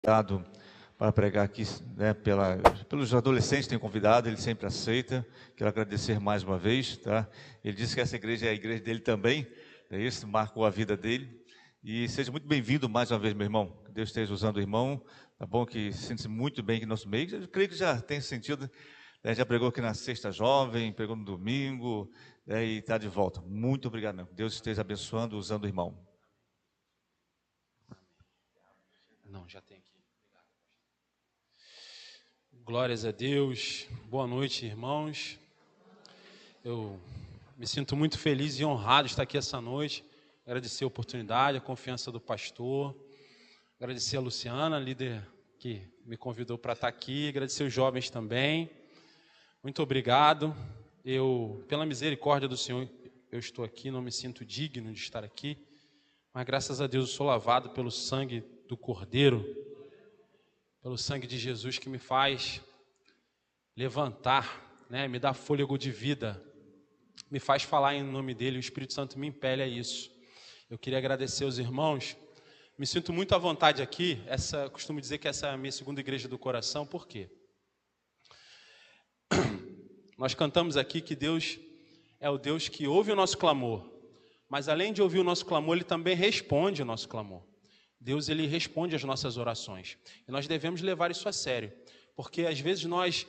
Obrigado para pregar aqui, né, pelos adolescentes que tem convidado, ele sempre aceita. Quero agradecer mais uma vez, tá? Ele disse que essa igreja é a igreja dele também, é isso, marcou a vida dele. E seja muito bem-vindo mais uma vez, meu irmão. Que Deus esteja usando o irmão, tá bom? Que sente-se muito bem aqui no nosso meio. Eu creio que já tem sentido, né? Já pregou aqui na sexta jovem, pregou no domingo, né, e está de volta. Muito obrigado, meu. Deus esteja abençoando, usando o irmão. Não, já tem aqui. Glórias a Deus. Boa noite, irmãos. Eu me sinto muito feliz e honrado de estar aqui essa noite. Agradecer a oportunidade, a confiança do pastor. Agradecer a Luciana, líder que me convidou para estar aqui. Agradecer os jovens também. Muito obrigado. Pela misericórdia do Senhor, eu estou aqui, não me sinto digno de estar aqui. Mas graças a Deus eu sou lavado pelo sangue do Cordeiro, pelo sangue de Jesus que me faz levantar, né? Me dá fôlego de vida, me faz falar em nome dele, o Espírito Santo me impele a isso. Eu queria agradecer aos irmãos, me sinto muito à vontade aqui, costumo dizer que essa é a minha segunda igreja do coração, por quê? Nós cantamos aqui que Deus é o Deus que ouve o nosso clamor, mas além de ouvir o nosso clamor, Ele também responde o nosso clamor. Deus, Ele responde às nossas orações. E nós devemos levar isso a sério. Porque às vezes nós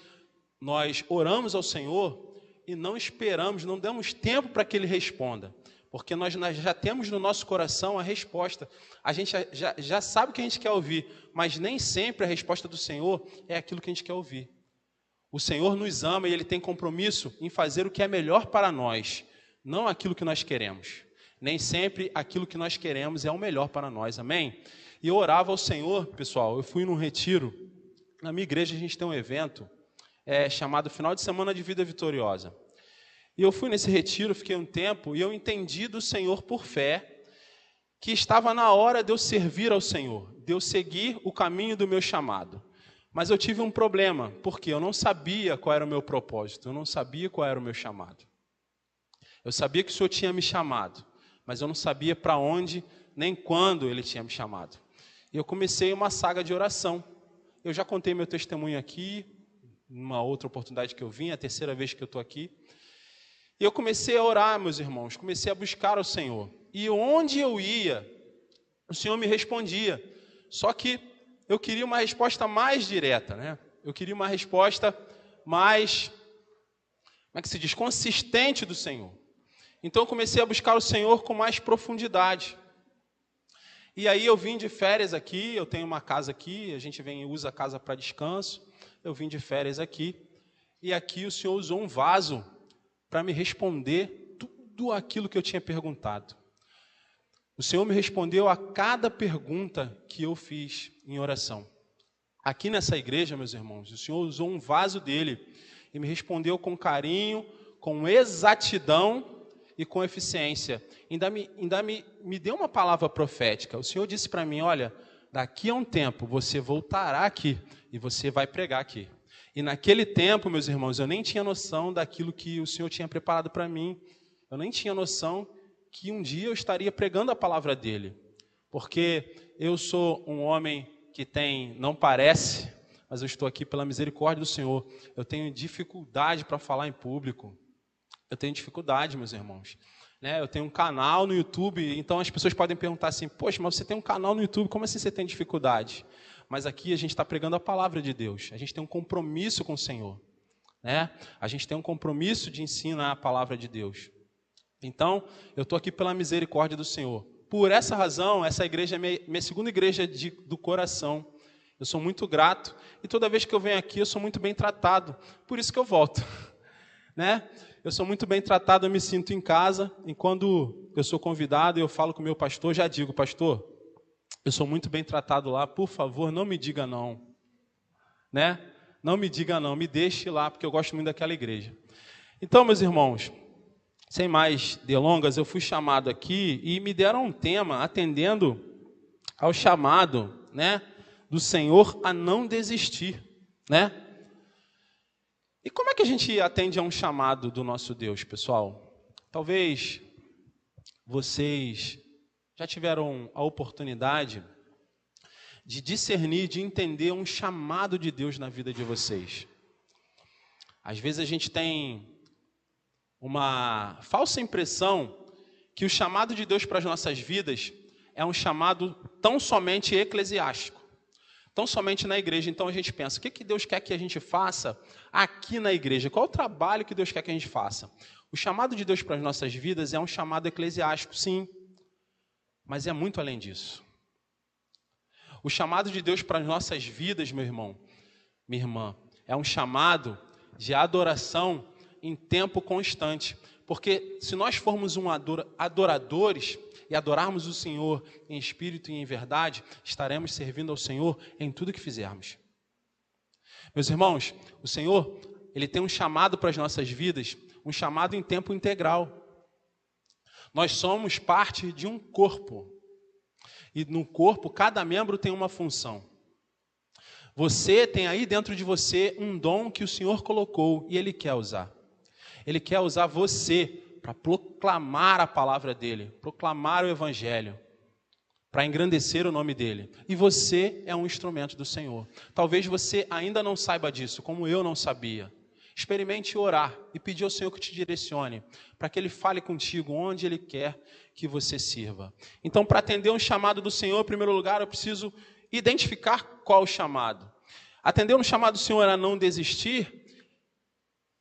oramos ao Senhor e não esperamos, não damos tempo para que Ele responda. Porque nós já temos no nosso coração a resposta. A gente já sabe o que a gente quer ouvir, mas nem sempre a resposta do Senhor é aquilo que a gente quer ouvir. O Senhor nos ama e Ele tem compromisso em fazer o que é melhor para nós, não aquilo que nós queremos. Nem sempre aquilo que nós queremos é o melhor para nós, amém? E eu orava ao Senhor, pessoal, eu fui num retiro, na minha igreja a gente tem um evento chamado Final de Semana de Vida Vitoriosa. E eu fui nesse retiro, fiquei um tempo, e eu entendi do Senhor por fé, que estava na hora de eu servir ao Senhor, de eu seguir o caminho do meu chamado. Mas eu tive um problema, porque eu não sabia qual era o meu propósito, eu não sabia qual era o meu chamado. Eu sabia que o Senhor tinha me chamado, mas eu não sabia para onde, nem quando Ele tinha me chamado. E eu comecei uma saga de oração. Eu já contei meu testemunho aqui, numa outra oportunidade que eu vim, a terceira vez que eu estou aqui. E eu comecei a orar, meus irmãos, comecei a buscar o Senhor. E onde eu ia, o Senhor me respondia. Só que eu queria uma resposta mais direta, né? Eu queria uma resposta mais, como é que se diz, consistente do Senhor. Então eu comecei a buscar o Senhor com mais profundidade. E aí eu vim de férias aqui, eu tenho uma casa aqui, a gente usa a casa para descanso. Eu vim de férias aqui, e aqui o Senhor usou um vaso para me responder tudo aquilo que eu tinha perguntado. O Senhor me respondeu a cada pergunta que eu fiz em oração. Aqui nessa igreja, meus irmãos, o Senhor usou um vaso dele e me respondeu com carinho, com exatidão e com eficiência. Ainda me deu uma palavra profética. O Senhor disse para mim, olha, daqui a um tempo você voltará aqui e você vai pregar aqui. E naquele tempo, meus irmãos, eu nem tinha noção daquilo que o Senhor tinha preparado para mim. Eu nem tinha noção que um dia eu estaria pregando a palavra dele. Porque eu sou um homem que não parece, mas eu estou aqui pela misericórdia do Senhor. Eu tenho dificuldade para falar em público. Eu tenho dificuldade, meus irmãos. Eu tenho um canal no YouTube, então as pessoas podem perguntar assim, poxa, mas você tem um canal no YouTube, como assim você tem dificuldade? Mas aqui a gente está pregando a palavra de Deus, a gente tem um compromisso com o Senhor. A gente tem um compromisso de ensinar a palavra de Deus. Então, eu estou aqui pela misericórdia do Senhor. Por essa razão, essa igreja é minha segunda igreja do coração. Eu sou muito grato, e toda vez que eu venho aqui, eu sou muito bem tratado, por isso que eu volto. Eu sou muito bem tratado, eu me sinto em casa, e quando eu sou convidado, eu falo com o meu pastor, já digo, pastor, eu sou muito bem tratado lá, por favor, não me diga não. Não me diga não, me deixe lá, porque eu gosto muito daquela igreja. Então, meus irmãos, sem mais delongas, eu fui chamado aqui e me deram um tema, atendendo ao chamado, do Senhor a não desistir, E como é que a gente atende a um chamado do nosso Deus, pessoal? Talvez vocês já tiveram a oportunidade de discernir, de entender um chamado de Deus na vida de vocês. Às vezes a gente tem uma falsa impressão que o chamado de Deus para as nossas vidas é um chamado tão somente eclesiástico, tão somente na igreja. Então a gente pensa, o que Deus quer que a gente faça aqui na igreja? Qual é o trabalho que Deus quer que a gente faça? O chamado de Deus para as nossas vidas é um chamado eclesiástico, sim, mas é muito além disso. O chamado de Deus para as nossas vidas, meu irmão, minha irmã, é um chamado de adoração em tempo constante. Porque se nós formos adoradores e adorarmos o Senhor em espírito e em verdade, estaremos servindo ao Senhor em tudo que fizermos. Meus irmãos, o Senhor, Ele tem um chamado para as nossas vidas, um chamado em tempo integral. Nós somos parte de um corpo. E no corpo, cada membro tem uma função. Você tem aí dentro de você um dom que o Senhor colocou e Ele quer usar. Ele quer usar você para proclamar a palavra dEle, proclamar o Evangelho, para engrandecer o nome dEle. E você é um instrumento do Senhor. Talvez você ainda não saiba disso, como eu não sabia. Experimente orar e pedir ao Senhor que te direcione, para que Ele fale contigo onde Ele quer que você sirva. Então, para atender um chamado do Senhor, em primeiro lugar, eu preciso identificar qual o chamado. Atender um chamado do Senhor a não desistir.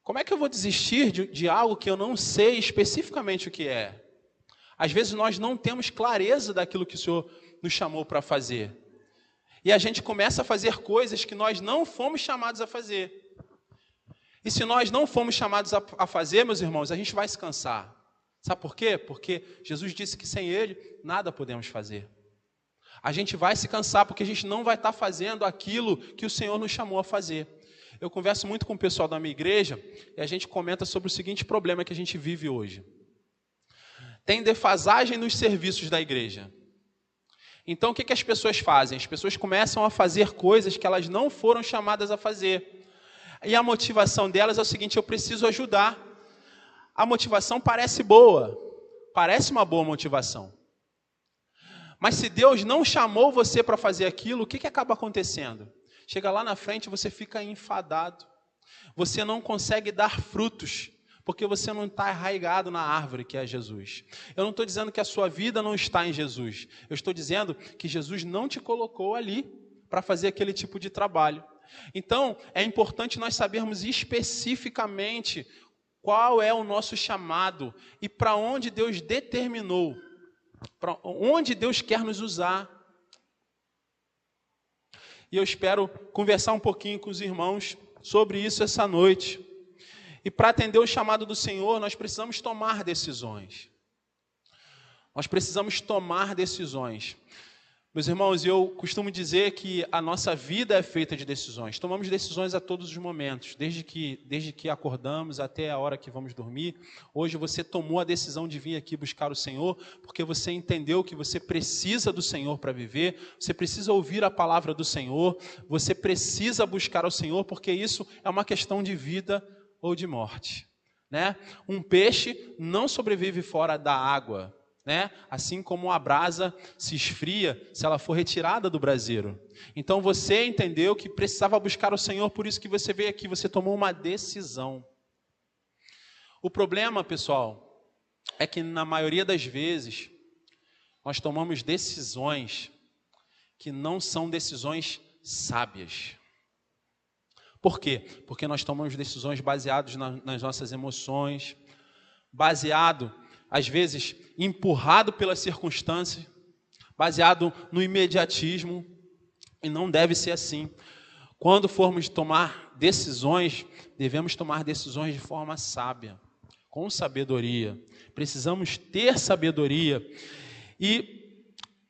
Como é que eu vou desistir de algo que eu não sei especificamente o que é? Às vezes nós não temos clareza daquilo que o Senhor nos chamou para fazer. E a gente começa a fazer coisas que nós não fomos chamados a fazer. E se nós não fomos chamados a fazer, meus irmãos, a gente vai se cansar. Sabe por quê? Porque Jesus disse que sem Ele nada podemos fazer. A gente vai se cansar porque a gente não vai estar fazendo aquilo que o Senhor nos chamou a fazer. Eu converso muito com o pessoal da minha igreja e a gente comenta sobre o seguinte problema que a gente vive hoje. Tem defasagem nos serviços da igreja. Então o que as pessoas fazem? As pessoas começam a fazer coisas que elas não foram chamadas a fazer. E a motivação delas é o seguinte: eu preciso ajudar. A motivação parece boa, parece uma boa motivação. Mas se Deus não chamou você para fazer aquilo, o que acaba acontecendo? Chega lá na frente, você fica enfadado. Você não consegue dar frutos, porque você não está arraigado na árvore que é Jesus. Eu não estou dizendo que a sua vida não está em Jesus. Eu estou dizendo que Jesus não te colocou ali para fazer aquele tipo de trabalho. Então, é importante nós sabermos especificamente qual é o nosso chamado e para onde Deus determinou, para onde Deus quer nos usar. E eu espero conversar um pouquinho com os irmãos sobre isso essa noite. E para atender o chamado do Senhor, nós precisamos tomar decisões. Nós precisamos tomar decisões. Meus irmãos, eu costumo dizer que a nossa vida é feita de decisões. Tomamos decisões a todos os momentos, desde que acordamos até a hora que vamos dormir. Hoje você tomou a decisão de vir aqui buscar o Senhor, porque você entendeu que você precisa do Senhor para viver, você precisa ouvir a palavra do Senhor, você precisa buscar o Senhor, porque isso é uma questão de vida ou de morte, né? Um peixe não sobrevive fora da água, né? Assim como a brasa se esfria se ela for retirada do braseiro. Então você entendeu que precisava buscar o Senhor, por isso que você veio aqui, você tomou uma decisão. O problema, pessoal, é que na maioria das vezes nós tomamos decisões que não são decisões sábias. Por quê? Porque nós tomamos decisões baseadas nas nossas emoções, baseado, às vezes, empurrado pela circunstância, baseado no imediatismo, e não deve ser assim. Quando formos tomar decisões, devemos tomar decisões de forma sábia, com sabedoria. Precisamos ter sabedoria. E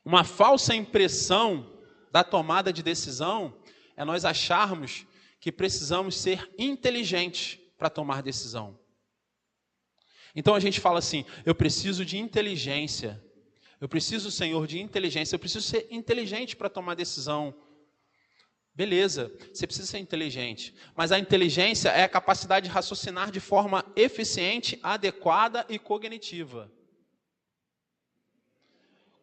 uma falsa impressão da tomada de decisão é nós acharmos que precisamos ser inteligentes para tomar decisão. Então a gente fala assim, eu preciso de inteligência, eu preciso, Senhor, de inteligência, eu preciso ser inteligente para tomar decisão. Beleza, você precisa ser inteligente, mas a inteligência é a capacidade de raciocinar de forma eficiente, adequada e cognitiva.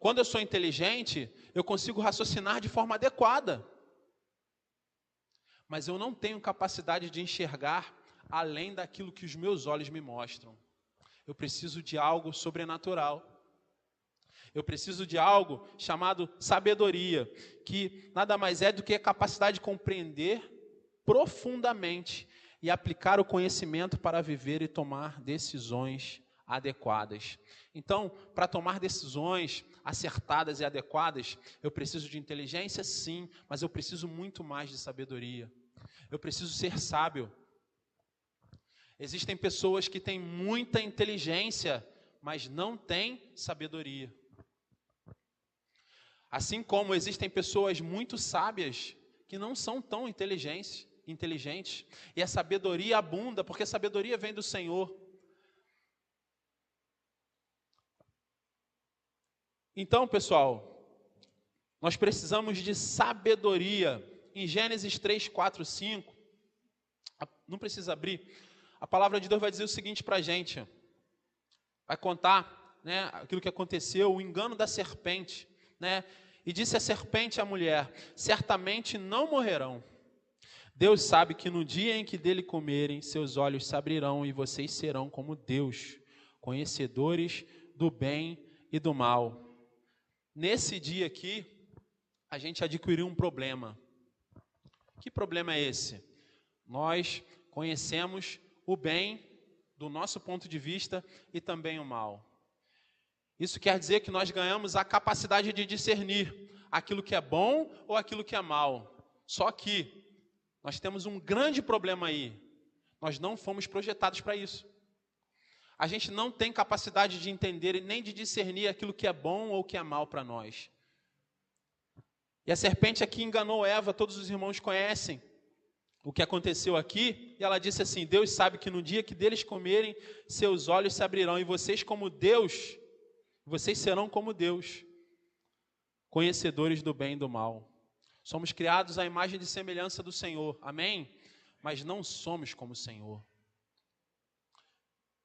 quando eu sou inteligente, eu consigo raciocinar de forma adequada. Mas eu não tenho capacidade de enxergar além daquilo que os meus olhos me mostram. Eu preciso de algo sobrenatural. Eu preciso de algo chamado sabedoria, que nada mais é do que a capacidade de compreender profundamente e aplicar o conhecimento para viver e tomar decisões adequadas. Então, para tomar decisões acertadas e adequadas, eu preciso de inteligência, sim, mas eu preciso muito mais de sabedoria. Eu preciso ser sábio. Existem pessoas que têm muita inteligência, mas não têm sabedoria. Assim como existem pessoas muito sábias que não são tão inteligentes. E a sabedoria abunda, porque a sabedoria vem do Senhor. Então, pessoal, nós precisamos de sabedoria. Em Gênesis 3, 4, 5, não precisa abrir, a palavra de Deus vai dizer o seguinte para a gente. Vai contar, né, aquilo que aconteceu, o engano da serpente, né? E disse a serpente à mulher: certamente não morrerão. Deus sabe que no dia em que dele comerem, seus olhos se abrirão e vocês serão como Deus, conhecedores do bem e do mal. Nesse dia aqui, a gente adquiriu um problema. Que problema é esse? Nós conhecemos o bem do nosso ponto de vista e também o mal. Isso quer dizer que nós ganhamos a capacidade de discernir aquilo que é bom ou aquilo que é mal. Só que nós temos um grande problema aí. Nós não fomos projetados para isso. A gente não tem capacidade de entender e nem de discernir aquilo que é bom ou que é mal para nós. E a serpente aqui enganou Eva, todos os irmãos conhecem o que aconteceu aqui. E ela disse assim: Deus sabe que no dia que deles comerem, seus olhos se abrirão e vocês como Deus, vocês serão como Deus, conhecedores do bem e do mal. Somos criados à imagem e semelhança do Senhor, amém? Mas não somos como o Senhor.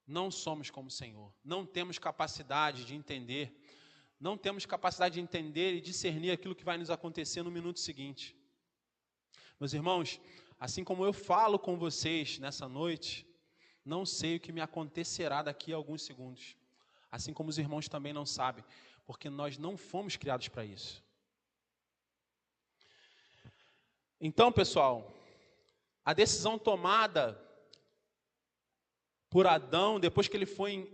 Não somos como o Senhor. Não temos capacidade de entender. Não temos capacidade de entender e discernir aquilo que vai nos acontecer no minuto seguinte. Meus irmãos, assim como eu falo com vocês nessa noite, não sei o que me acontecerá daqui a alguns segundos. Assim como os irmãos também não sabem, porque nós não fomos criados para isso. Então, pessoal, a decisão tomada por Adão, depois que ele foi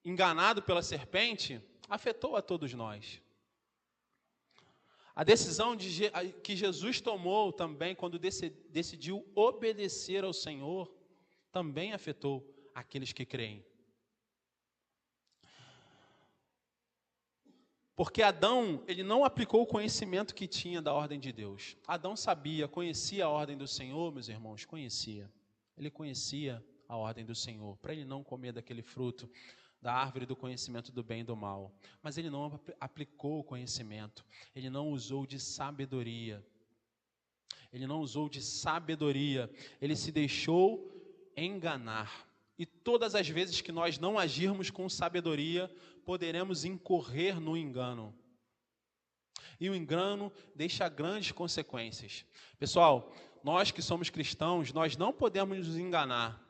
enganado pela serpente, afetou a todos nós. A decisão que Jesus tomou também, quando decidiu obedecer ao Senhor, também afetou aqueles que creem. Porque Adão, ele não aplicou o conhecimento que tinha da ordem de Deus. Adão sabia, conhecia a ordem do Senhor, meus irmãos, conhecia. Ele conhecia a ordem do Senhor, para ele não comer daquele fruto da árvore do conhecimento do bem e do mal. Mas ele não aplicou o conhecimento, ele não usou de sabedoria. Ele não usou de sabedoria, ele se deixou enganar. E todas as vezes que nós não agirmos com sabedoria, poderemos incorrer no engano. E o engano deixa grandes consequências. Pessoal, nós que somos cristãos, nós não podemos nos enganar.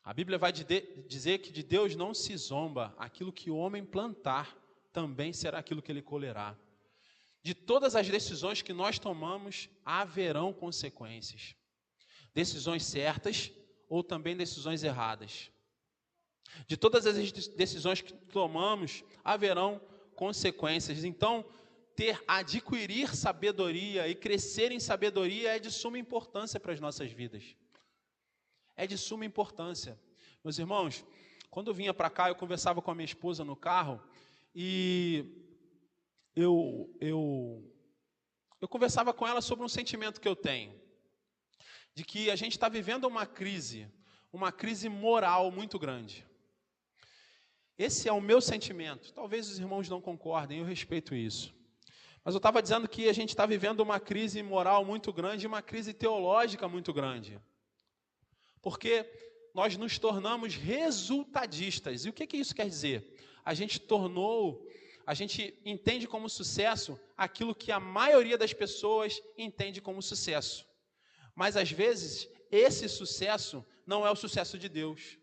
A Bíblia vai dizer que de Deus não se zomba. Aquilo que o homem plantar, também será aquilo que ele colherá. De todas as decisões que nós tomamos, haverão consequências. Decisões certas ou também decisões erradas. De todas as decisões que tomamos, haverão consequências. Então, adquirir sabedoria e crescer em sabedoria é de suma importância para as nossas vidas. É de suma importância. Meus irmãos, quando eu vinha para cá, eu conversava com a minha esposa no carro e eu conversava com ela sobre um sentimento que eu tenho, de que a gente está vivendo uma crise moral muito grande. Esse é o meu sentimento. Talvez os irmãos não concordem, eu respeito isso. Mas eu estava dizendo que a gente está vivendo uma crise moral muito grande e uma crise teológica muito grande. Porque nós nos tornamos resultadistas. E o que isso quer dizer? a gente entende como sucesso aquilo que a maioria das pessoas entende como sucesso. Mas às vezes, esse sucesso não é o sucesso de Deus.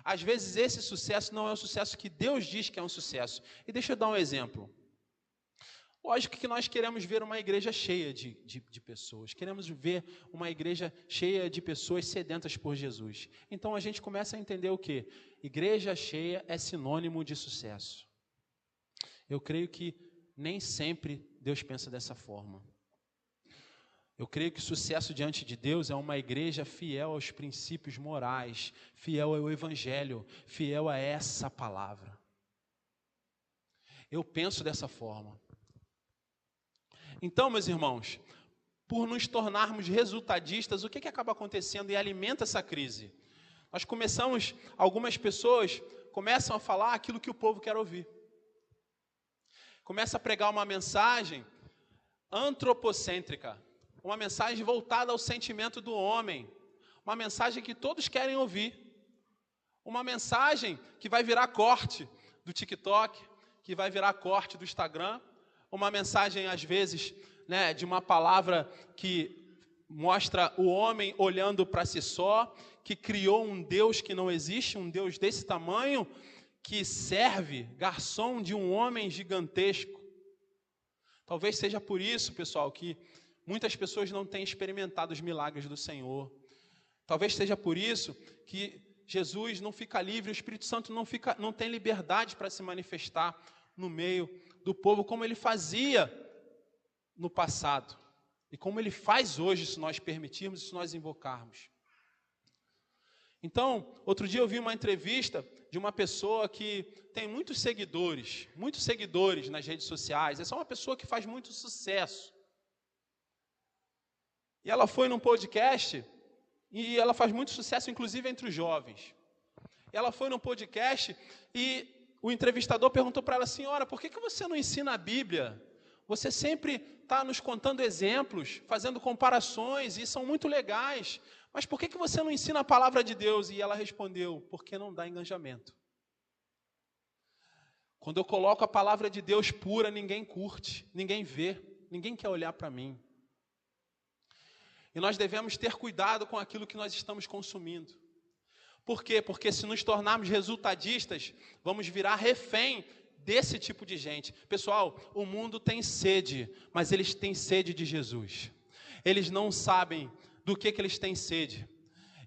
Às vezes, esse sucesso não é o sucesso que Deus diz que é um sucesso. E deixa eu dar um exemplo. Lógico que nós queremos ver uma igreja cheia de pessoas. Queremos ver uma igreja cheia de pessoas sedentas por Jesus. Então, a gente começa a entender o quê? Igreja cheia é sinônimo de sucesso. Eu creio que nem sempre Deus pensa dessa forma. Eu creio que sucesso diante de Deus é uma igreja fiel aos princípios morais, fiel ao Evangelho, fiel a essa palavra. Eu penso dessa forma. Então, meus irmãos, por nos tornarmos resultadistas, o que acaba acontecendo e alimenta essa crise? Algumas pessoas começam a falar aquilo que o povo quer ouvir. Começa a pregar uma mensagem antropocêntrica, uma mensagem voltada ao sentimento do homem, uma mensagem que todos querem ouvir, uma mensagem que vai virar corte do TikTok, que vai virar corte do Instagram, uma mensagem às vezes, de uma palavra que mostra o homem olhando para si só, que criou um Deus que não existe, um Deus desse tamanho, que serve garçom de um homem gigantesco. Talvez seja por isso, pessoal, que muitas pessoas não têm experimentado os milagres do Senhor. Talvez seja por isso que Jesus não fica livre, o Espírito Santo não tem liberdade para se manifestar no meio do povo como ele fazia no passado e como ele faz hoje, se nós permitirmos, se nós invocarmos. Então, outro dia eu vi uma entrevista de uma pessoa que tem muitos seguidores nas redes sociais. Essa é uma pessoa que faz muito sucesso. E ela foi num podcast, e ela faz muito sucesso, inclusive entre os jovens. Ela foi num podcast e o entrevistador perguntou para ela: senhora, por que você não ensina a Bíblia? Você sempre está nos contando exemplos, fazendo comparações, e são muito legais. Mas por que você não ensina a palavra de Deus? E ela respondeu: porque não dá engajamento. Quando eu coloco a palavra de Deus pura, ninguém curte, ninguém vê, ninguém quer olhar para mim. E nós devemos ter cuidado com aquilo que nós estamos consumindo. Por quê? Porque se nos tornarmos resultadistas, vamos virar refém desse tipo de gente. Pessoal, o mundo tem sede, mas eles têm sede de Jesus. Eles não sabem do que eles têm sede.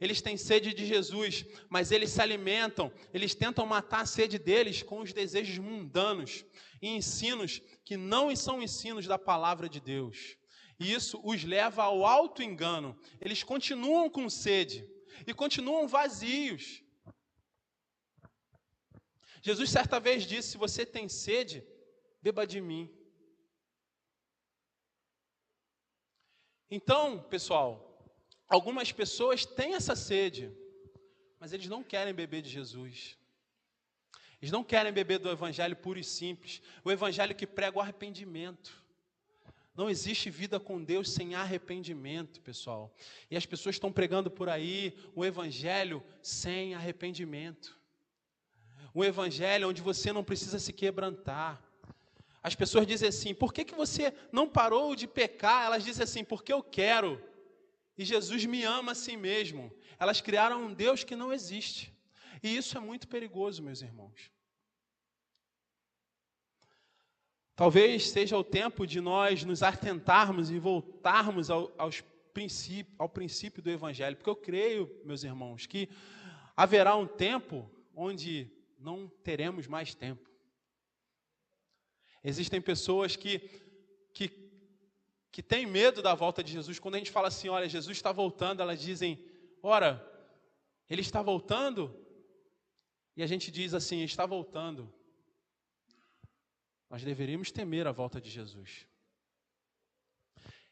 Eles têm sede de Jesus, mas eles se alimentam, eles tentam matar a sede deles com os desejos mundanos e ensinos que não são ensinos da palavra de Deus. E isso os leva ao auto-engano. Eles continuam com sede e continuam vazios. Jesus certa vez disse: se você tem sede, beba de mim. Então, pessoal, algumas pessoas têm essa sede, mas eles não querem beber de Jesus. Eles não querem beber do evangelho puro e simples, o evangelho que prega o arrependimento. Não existe vida com Deus sem arrependimento, pessoal. E as pessoas estão pregando por aí o evangelho sem arrependimento. Um evangelho onde você não precisa se quebrantar. As pessoas dizem assim: por que você não parou de pecar? Elas dizem assim: porque eu quero. E Jesus me ama assim mesmo. Elas criaram um Deus que não existe. E isso é muito perigoso, meus irmãos. Talvez seja o tempo de nós nos atentarmos e voltarmos ao princípio do Evangelho. Porque eu creio, meus irmãos, que haverá um tempo onde não teremos mais tempo. Existem pessoas que têm medo da volta de Jesus. Quando a gente fala assim: olha, Jesus está voltando, elas dizem: ora, Ele está voltando? E a gente diz assim: está voltando. Nós deveríamos temer a volta de Jesus.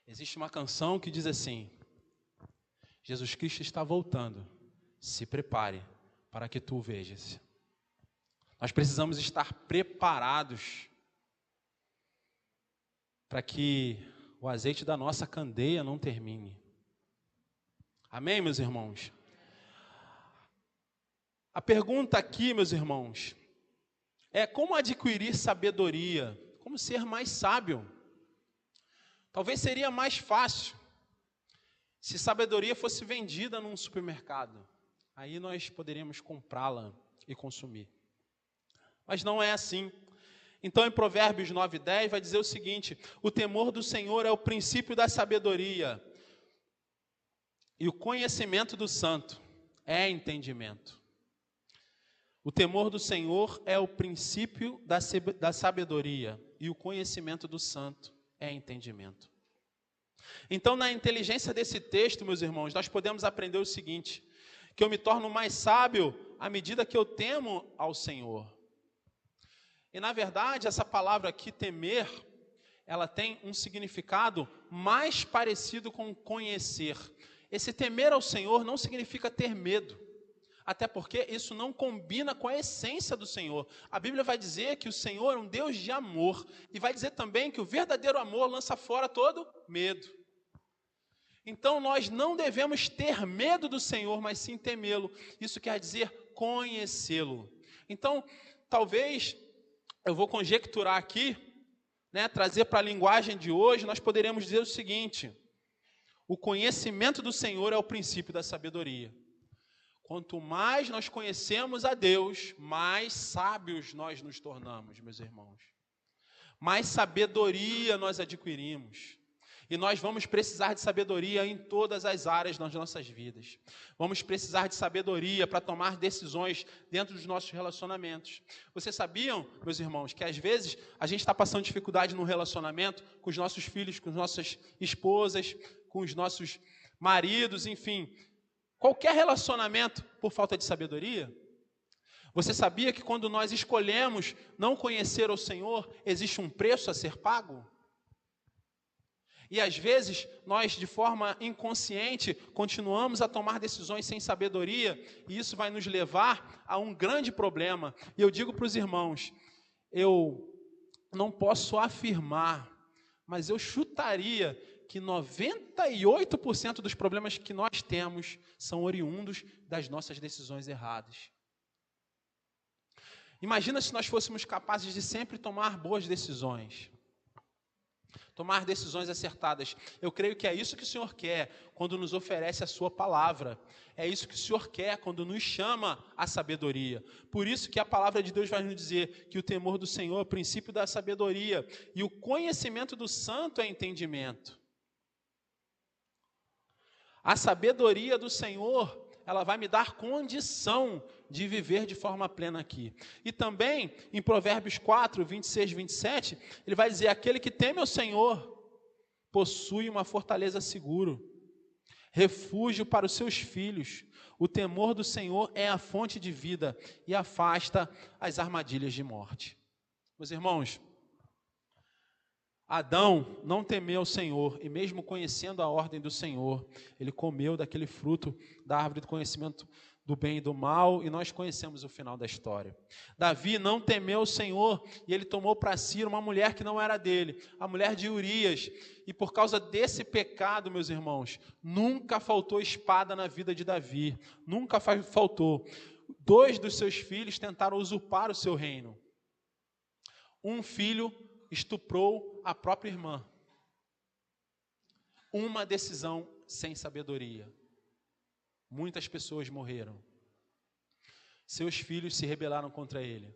Existe uma canção que diz assim: Jesus Cristo está voltando, se prepare para que tu o vejas. Nós precisamos estar preparados para que o azeite da nossa candeia não termine. Amém, meus irmãos? A pergunta aqui, meus irmãos, é como adquirir sabedoria, como ser mais sábio. Talvez seria mais fácil se sabedoria fosse vendida num supermercado. Aí nós poderíamos comprá-la e consumir. Mas não é assim. Então, em Provérbios 9:10, vai dizer o seguinte: o temor do Senhor é o princípio da sabedoria, e o conhecimento do santo é entendimento. O temor do Senhor é o princípio da sabedoria, e o conhecimento do santo é entendimento. Então, na inteligência desse texto, meus irmãos, nós podemos aprender o seguinte: que eu me torno mais sábio à medida que eu temo ao Senhor. E, na verdade, essa palavra aqui, temer, ela tem um significado mais parecido com conhecer. Esse temer ao Senhor não significa ter medo, até porque isso não combina com a essência do Senhor. A Bíblia vai dizer que o Senhor é um Deus de amor, e vai dizer também que o verdadeiro amor lança fora todo medo. Então nós não devemos ter medo do Senhor, mas sim temê-lo. Isso quer dizer conhecê-lo. Então, talvez, eu vou conjecturar aqui, trazer para a linguagem de hoje, nós poderíamos dizer o seguinte: o conhecimento do Senhor é o princípio da sabedoria. Quanto mais nós conhecemos a Deus, mais sábios nós nos tornamos, meus irmãos. Mais sabedoria nós adquirimos. E nós vamos precisar de sabedoria em todas as áreas das nossas vidas. Vamos precisar de sabedoria para tomar decisões dentro dos nossos relacionamentos. Vocês sabiam, meus irmãos, que às vezes a gente está passando dificuldade no relacionamento com os nossos filhos, com as nossas esposas, com os nossos maridos, enfim. Qualquer relacionamento por falta de sabedoria. Você sabia que quando nós escolhemos não conhecer o Senhor, existe um preço a ser pago? E às vezes, nós de forma inconsciente, continuamos a tomar decisões sem sabedoria, e isso vai nos levar a um grande problema. E eu digo para os irmãos, eu não posso afirmar, mas eu chutaria que 98% dos problemas que nós temos são oriundos das nossas decisões erradas. Imagina se nós fôssemos capazes de sempre tomar boas decisões. Tomar decisões acertadas. Eu creio que é isso que o Senhor quer quando nos oferece a sua palavra. É isso que o Senhor quer quando nos chama à sabedoria. Por isso que a palavra de Deus vai nos dizer que o temor do Senhor é o princípio da sabedoria e o conhecimento do santo é entendimento. A sabedoria do Senhor, ela vai me dar condição de viver de forma plena aqui. E também, em Provérbios 4, 26, 27, ele vai dizer: aquele que teme ao Senhor possui uma fortaleza segura, refúgio para os seus filhos. O temor do Senhor é a fonte de vida e afasta as armadilhas de morte. Meus irmãos, Adão não temeu o Senhor, e mesmo conhecendo a ordem do Senhor, ele comeu daquele fruto da árvore do conhecimento do bem e do mal, e nós conhecemos o final da história. Davi não temeu o Senhor, e ele tomou para si uma mulher que não era dele, a mulher de Urias, e por causa desse pecado, meus irmãos, nunca faltou espada na vida de Davi, nunca faltou. 2 dos seus filhos tentaram usurpar o seu reino. Um filho estuprou a própria irmã. Uma decisão sem sabedoria. Muitas pessoas morreram. Seus filhos se rebelaram contra ele.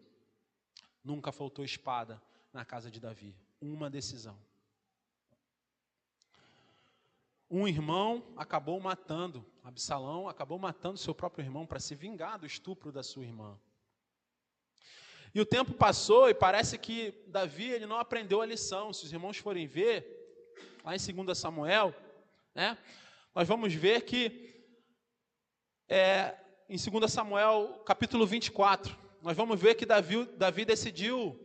Nunca faltou espada na casa de Davi. Uma decisão. Um irmão acabou matando, Absalão acabou matando seu próprio irmão para se vingar do estupro da sua irmã. E o tempo passou e parece que Davi ele não aprendeu a lição. Se os irmãos forem ver, lá em 2 Samuel, nós vamos ver que em 2 Samuel, capítulo 24, nós vamos ver que Davi decidiu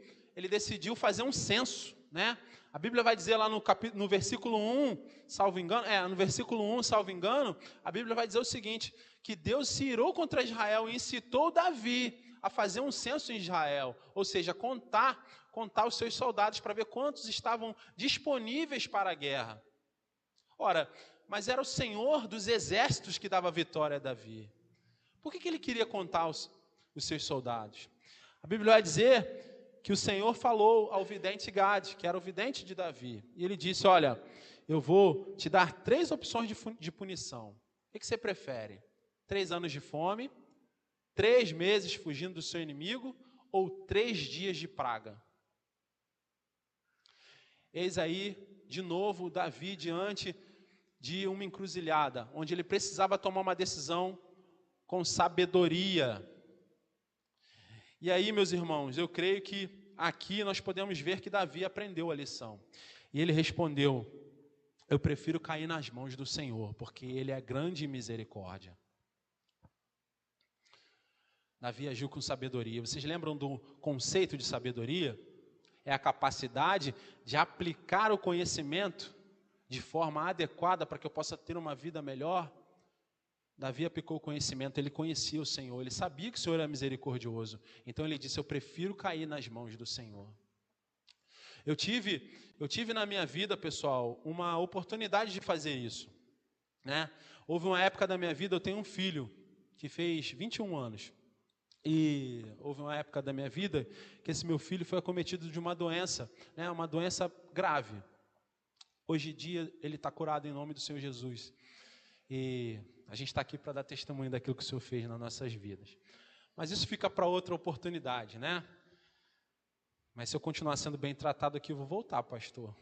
fazer um censo, A Bíblia vai dizer lá no versículo 1, salvo engano, a Bíblia vai dizer o seguinte, que Deus se irou contra Israel e incitou Davi a fazer um censo em Israel, ou seja, contar os seus soldados para ver quantos estavam disponíveis para a guerra. Ora, mas era o Senhor dos exércitos que dava vitória a Davi. Por que ele queria contar os seus soldados? A Bíblia vai dizer que o Senhor falou ao vidente Gade, que era o vidente de Davi. E ele disse, olha, eu vou te dar 3 opções de punição. O que você prefere? 3 anos de fome, 3 meses fugindo do seu inimigo ou 3 dias de praga? Eis aí, de novo, Davi diante de uma encruzilhada, onde ele precisava tomar uma decisão com sabedoria. E aí, meus irmãos, eu creio que aqui nós podemos ver que Davi aprendeu a lição. E ele respondeu, eu prefiro cair nas mãos do Senhor, porque Ele é grande em misericórdia. Davi agiu com sabedoria. Vocês lembram do conceito de sabedoria? É a capacidade de aplicar o conhecimento de forma adequada para que eu possa ter uma vida melhor. Davi aplicou o conhecimento, ele conhecia o Senhor, ele sabia que o Senhor era misericordioso. Então ele disse, eu prefiro cair nas mãos do Senhor. Eu tive na minha vida, pessoal, uma oportunidade de fazer isso, né? Houve uma época da minha vida, eu tenho um filho que fez 21 anos. E houve uma época da minha vida que esse meu filho foi acometido de uma doença, né? Uma doença grave. Hoje em dia ele está curado em nome do Senhor Jesus. E a gente está aqui para dar testemunho daquilo que o Senhor fez nas nossas vidas. Mas isso fica para outra oportunidade, né? Mas se eu continuar sendo bem tratado aqui, eu vou voltar, pastor.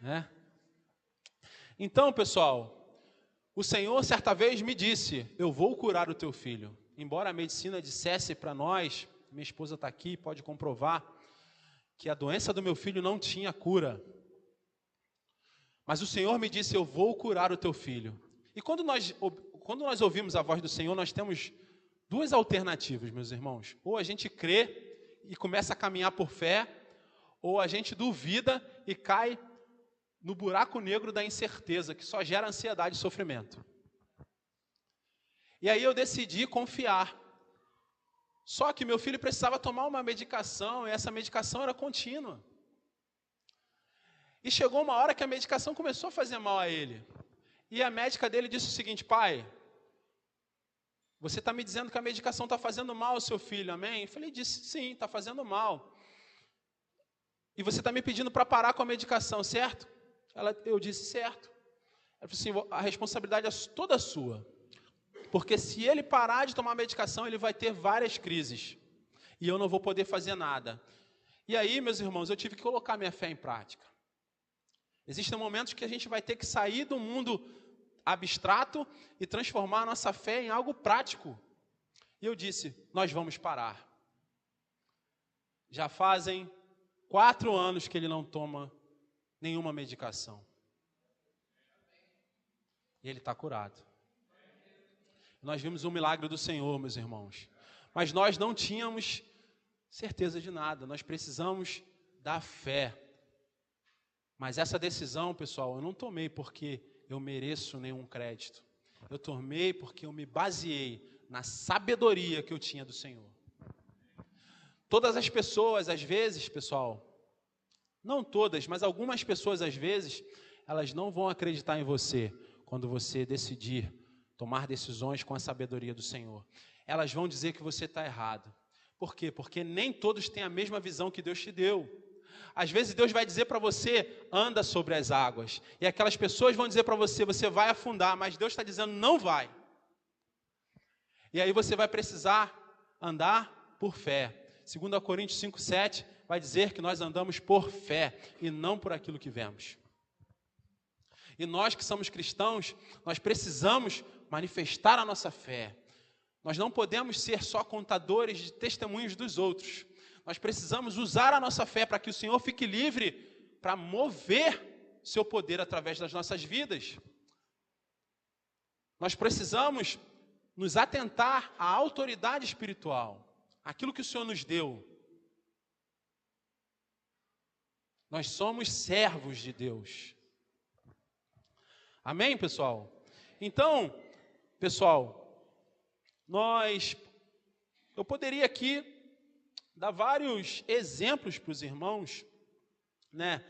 Né? Então, pessoal, o Senhor certa vez me disse, eu vou curar o teu filho. Embora a medicina dissesse para nós, minha esposa está aqui, pode comprovar, que a doença do meu filho não tinha cura. Mas o Senhor me disse, eu vou curar o teu filho. E quando nós ouvimos a voz do Senhor, nós temos 2 alternativas, meus irmãos. Ou a gente crê e começa a caminhar por fé, ou a gente duvida e cai no buraco negro da incerteza, que só gera ansiedade e sofrimento. E aí eu decidi confiar. Só que meu filho precisava tomar uma medicação, e essa medicação era contínua. E chegou uma hora que a medicação começou a fazer mal a ele. E a médica dele disse o seguinte, pai, você está me dizendo que a medicação está fazendo mal ao seu filho, amém? Eu falei, disse, sim, está fazendo mal. E você está me pedindo para parar com a medicação, certo? Eu disse, certo. Ela falou assim, a responsabilidade é toda sua. Porque se ele parar de tomar a medicação, ele vai ter várias crises. E eu não vou poder fazer nada. E aí, meus irmãos, eu tive que colocar minha fé em prática. Existem momentos que a gente vai ter que sair do mundo abstrato e transformar a nossa fé em algo prático. E eu disse, nós vamos parar. Já fazem 4 anos que ele não toma nenhuma medicação. E ele está curado. Nós vimos o milagre do Senhor, meus irmãos. Mas nós não tínhamos certeza de nada. Nós precisamos da fé. Mas essa decisão, pessoal, eu não tomei porque eu mereço nenhum crédito. Eu tomei porque eu me baseei na sabedoria que eu tinha do Senhor. Todas as pessoas, às vezes, pessoal, não todas, mas algumas pessoas, às vezes, elas não vão acreditar em você quando você decidir tomar decisões com a sabedoria do Senhor. Elas vão dizer que você está errado. Por quê? Porque nem todos têm a mesma visão que Deus te deu. Às vezes Deus vai dizer para você, anda sobre as águas. E aquelas pessoas vão dizer para você, você vai afundar, mas Deus está dizendo, não vai. E aí você vai precisar andar por fé. 2 Coríntios 5:7 vai dizer que nós andamos por fé e não por aquilo que vemos. E nós que somos cristãos, nós precisamos manifestar a nossa fé. Nós não podemos ser só contadores de testemunhos dos outros. Nós precisamos usar a nossa fé para que o Senhor fique livre para mover seu poder através das nossas vidas. Nós precisamos nos atentar à autoridade espiritual, aquilo que o Senhor nos deu. Nós somos servos de Deus. Amém, pessoal? Então, pessoal, eu poderia aqui dar vários exemplos para os irmãos, né,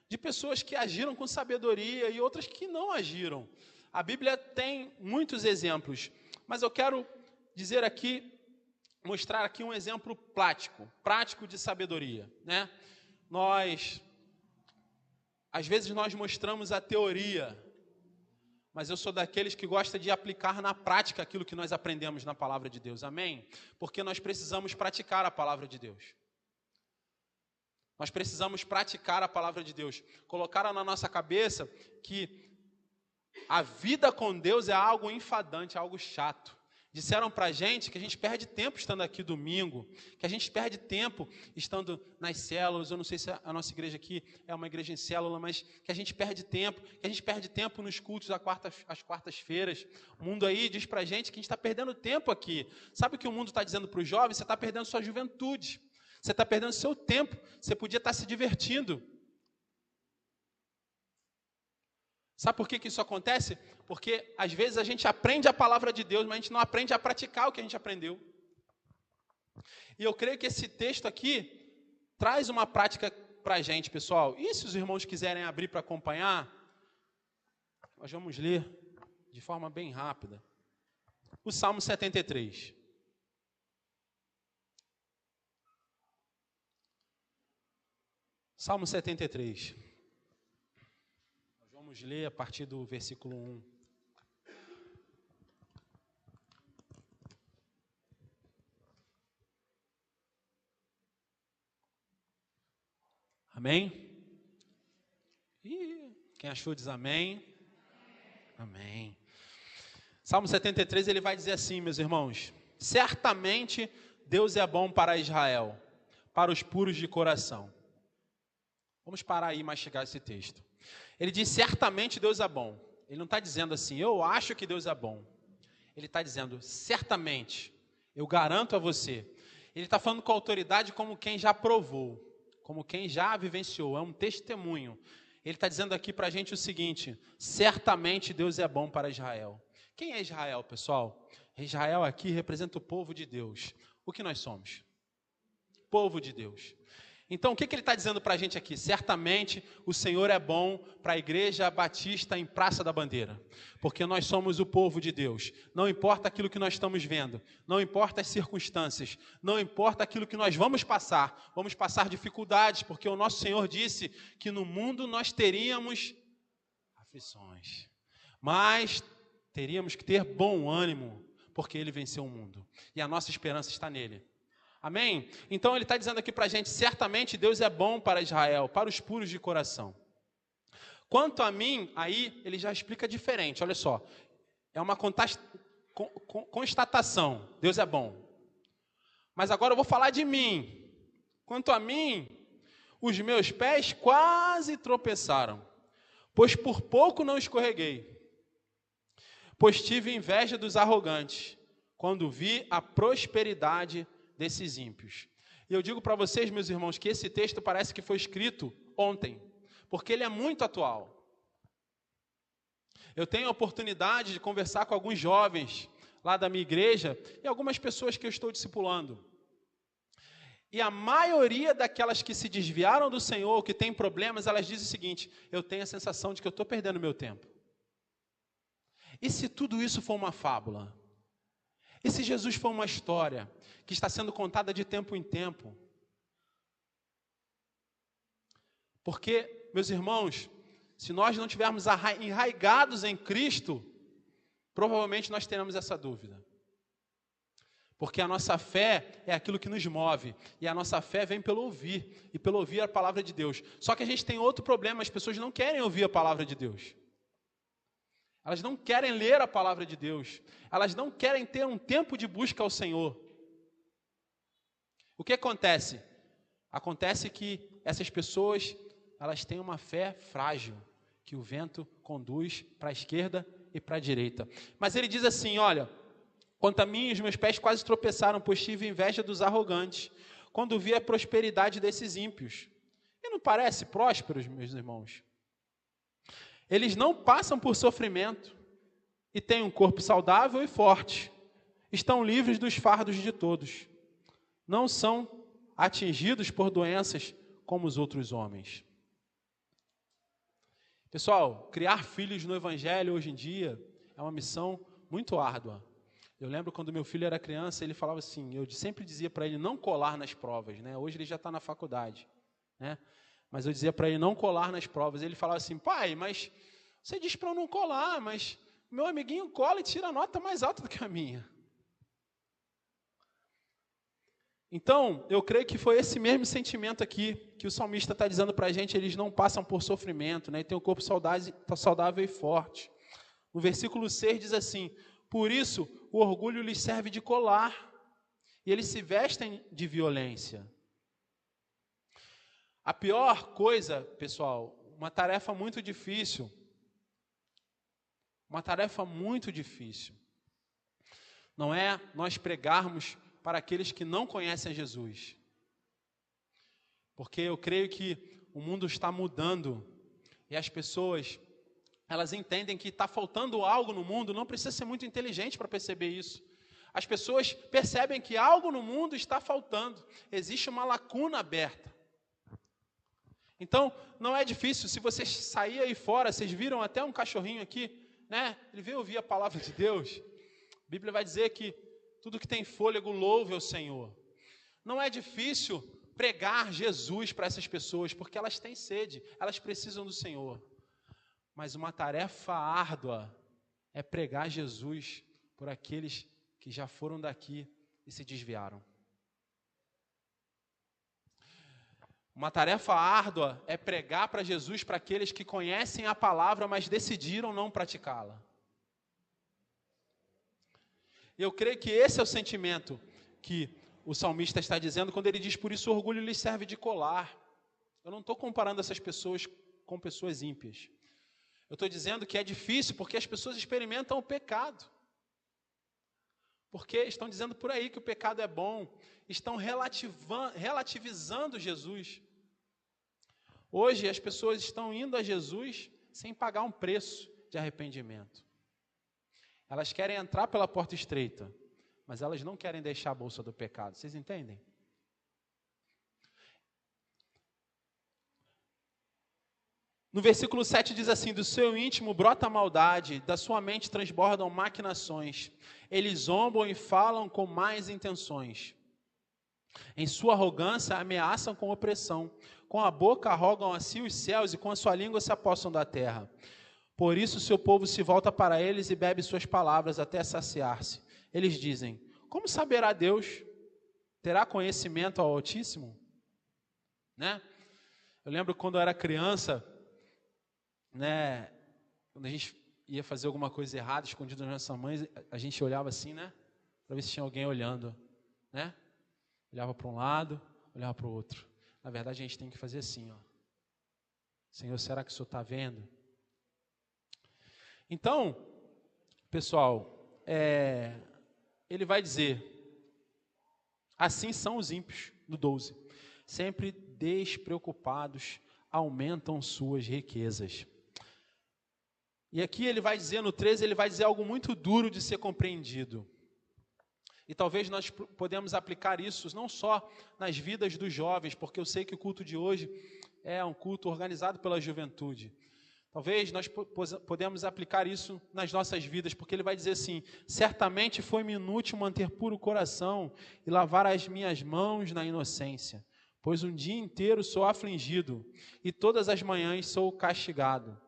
de pessoas que agiram com sabedoria e outras que não agiram. A Bíblia tem muitos exemplos, mas eu quero dizer aqui mostrar aqui um exemplo prático de sabedoria, né? Às vezes nós mostramos a teoria, mas eu sou daqueles que gosta de aplicar na prática aquilo que nós aprendemos na palavra de Deus, amém? Porque nós precisamos praticar a palavra de Deus. Nós precisamos praticar a palavra de Deus. Colocaram na nossa cabeça que a vida com Deus é algo enfadante, algo chato. Disseram pra gente que a gente perde tempo estando aqui domingo, que a gente perde tempo estando nas células. Eu não sei se a nossa igreja aqui é uma igreja em célula, mas que a gente perde tempo nos cultos às quartas-feiras. O mundo aí diz pra gente que a gente está perdendo tempo aqui. Sabe o que o mundo está dizendo para os jovens? Você está perdendo sua juventude, você está perdendo seu tempo, você podia estar se divertindo. Sabe por que isso acontece? Porque às vezes a gente aprende a palavra de Deus, mas a gente não aprende a praticar o que a gente aprendeu. E eu creio que esse texto aqui traz uma prática para a gente, pessoal. E se os irmãos quiserem abrir para acompanhar, nós vamos ler de forma bem rápida o Salmo 73. Salmo 73. Vamos ler a partir do versículo 1. Amém? E quem achou diz amém. Amém. Salmo 73, ele vai dizer assim, meus irmãos: certamente Deus é bom para Israel, para os puros de coração. Vamos parar aí e mastigar esse texto. Ele diz, certamente Deus é bom. Ele não está dizendo assim, eu acho que Deus é bom. Ele está dizendo, certamente, eu garanto a você. Ele está falando com autoridade como quem já provou, como quem já vivenciou, é um testemunho. Ele está dizendo aqui para a gente o seguinte, certamente Deus é bom para Israel. Quem é Israel, pessoal? Israel aqui representa o povo de Deus. O que nós somos? Povo de Deus. Então, o que ele está dizendo para a gente aqui? Certamente o Senhor é bom para a Igreja Batista em Praça da Bandeira, porque nós somos o povo de Deus. Não importa aquilo que nós estamos vendo, não importa as circunstâncias, não importa aquilo que nós vamos passar dificuldades, porque o nosso Senhor disse que no mundo nós teríamos aflições, mas teríamos que ter bom ânimo, porque Ele venceu o mundo, e a nossa esperança está nele. Amém? Então ele está dizendo aqui para a gente, certamente Deus é bom para Israel, para os puros de coração. Quanto a mim, aí ele já explica diferente, olha só. É uma constatação, Deus é bom. Mas agora eu vou falar de mim. Quanto a mim, os meus pés quase tropeçaram, pois por pouco não escorreguei. Pois tive inveja dos arrogantes, quando vi a prosperidade desses ímpios. E eu digo para vocês, meus irmãos, que esse texto parece que foi escrito ontem, porque ele é muito atual. Eu tenho a oportunidade de conversar com alguns jovens lá da minha igreja e algumas pessoas que eu estou discipulando. E a maioria daquelas que se desviaram do Senhor, que tem problemas, elas dizem o seguinte, eu tenho a sensação de que eu estou perdendo meu tempo. E se tudo isso for uma fábula? E se Jesus for uma história que está sendo contada de tempo em tempo? Porque, meus irmãos, se nós não estivermos enraigados em Cristo, provavelmente nós teremos essa dúvida. Porque a nossa fé é aquilo que nos move, e a nossa fé vem pelo ouvir, e pelo ouvir a palavra de Deus. Só que a gente tem outro problema, as pessoas não querem ouvir a palavra de Deus. Elas não querem ler a palavra de Deus. Elas não querem ter um tempo de busca ao Senhor. O que acontece? Acontece que essas pessoas, elas têm uma fé frágil, que o vento conduz para a esquerda e para a direita. Mas ele diz assim, olha, quanto a mim, os meus pés quase tropeçaram, pois tive inveja dos arrogantes, quando vi a prosperidade desses ímpios. E não parece prósperos, meus irmãos? Eles não passam por sofrimento e têm um corpo saudável e forte. Estão livres dos fardos de todos. Não são atingidos por doenças como os outros homens. Pessoal, criar filhos no Evangelho hoje em dia é uma missão muito árdua. Eu lembro quando meu filho era criança, ele falava assim, eu sempre dizia para ele não colar nas provas, né? Hoje ele já está na faculdade, né? Mas eu dizia para ele não colar nas provas. Ele falava assim, pai, mas você diz para eu não colar, mas meu amiguinho cola e tira a nota mais alta do que a minha. Então, eu creio que foi esse mesmo sentimento aqui que o salmista está dizendo para a gente, eles não passam por sofrimento, né? Tem um corpo saudável e forte. No versículo 6 diz assim, por isso o orgulho lhes serve de colar, e eles se vestem de violência. A pior coisa, pessoal, uma tarefa muito difícil, não é nós pregarmos para aqueles que não conhecem a Jesus. Porque eu creio que o mundo está mudando e as pessoas, elas entendem que está faltando algo no mundo, não precisa ser muito inteligente para perceber isso. As pessoas percebem que algo no mundo está faltando, existe uma lacuna aberta. Então, não é difícil, se vocês saírem aí fora, vocês viram até um cachorrinho aqui, né? Ele veio ouvir a palavra de Deus. A Bíblia vai dizer que tudo que tem fôlego louve ao Senhor. Não é difícil pregar Jesus para essas pessoas, porque elas têm sede, elas precisam do Senhor. Mas uma tarefa árdua é pregar Jesus por aqueles que já foram daqui e se desviaram. Uma tarefa árdua é pregar para Jesus para aqueles que conhecem a palavra, mas decidiram não praticá-la. Eu creio que esse é o sentimento que o salmista está dizendo quando ele diz, por isso o orgulho lhes serve de colar. Eu não estou comparando essas pessoas com pessoas ímpias. Eu estou dizendo que é difícil porque as pessoas experimentam o pecado. Porque estão dizendo por aí que o pecado é bom, estão relativizando Jesus. Hoje as pessoas estão indo a Jesus sem pagar um preço de arrependimento. Elas querem entrar pela porta estreita, mas elas não querem deixar a bolsa do pecado. Vocês entendem? No versículo 7 diz assim, do seu íntimo brota a maldade, da sua mente transbordam maquinações. Eles zombam e falam com más intenções. Em sua arrogância ameaçam com opressão. Com a boca arrogam a si os céus e com a sua língua se apossam da terra. Por isso seu povo se volta para eles e bebe suas palavras até saciar-se. Eles dizem, como saberá Deus? Terá conhecimento ao Altíssimo? Né? Eu lembro quando eu era criança, né, quando a gente ia fazer alguma coisa errada, escondido das nossas mães, a gente olhava assim, né, para ver se tinha alguém olhando, né? Olhava para um lado, olhava para o outro. Na verdade, a gente tem que fazer assim, ó. Senhor, será que o Senhor está vendo? Então, pessoal, ele vai dizer, assim são os ímpios, no 12, sempre despreocupados, aumentam suas riquezas. E aqui ele vai dizer, no 13, ele vai dizer algo muito duro de ser compreendido. E talvez nós podemos aplicar isso não só nas vidas dos jovens, porque eu sei que o culto de hoje é um culto organizado pela juventude. Talvez nós podemos aplicar isso nas nossas vidas, porque ele vai dizer assim, certamente foi-me inútil manter puro o coração e lavar as minhas mãos na inocência, pois um dia inteiro sou afligido e todas as manhãs sou castigado.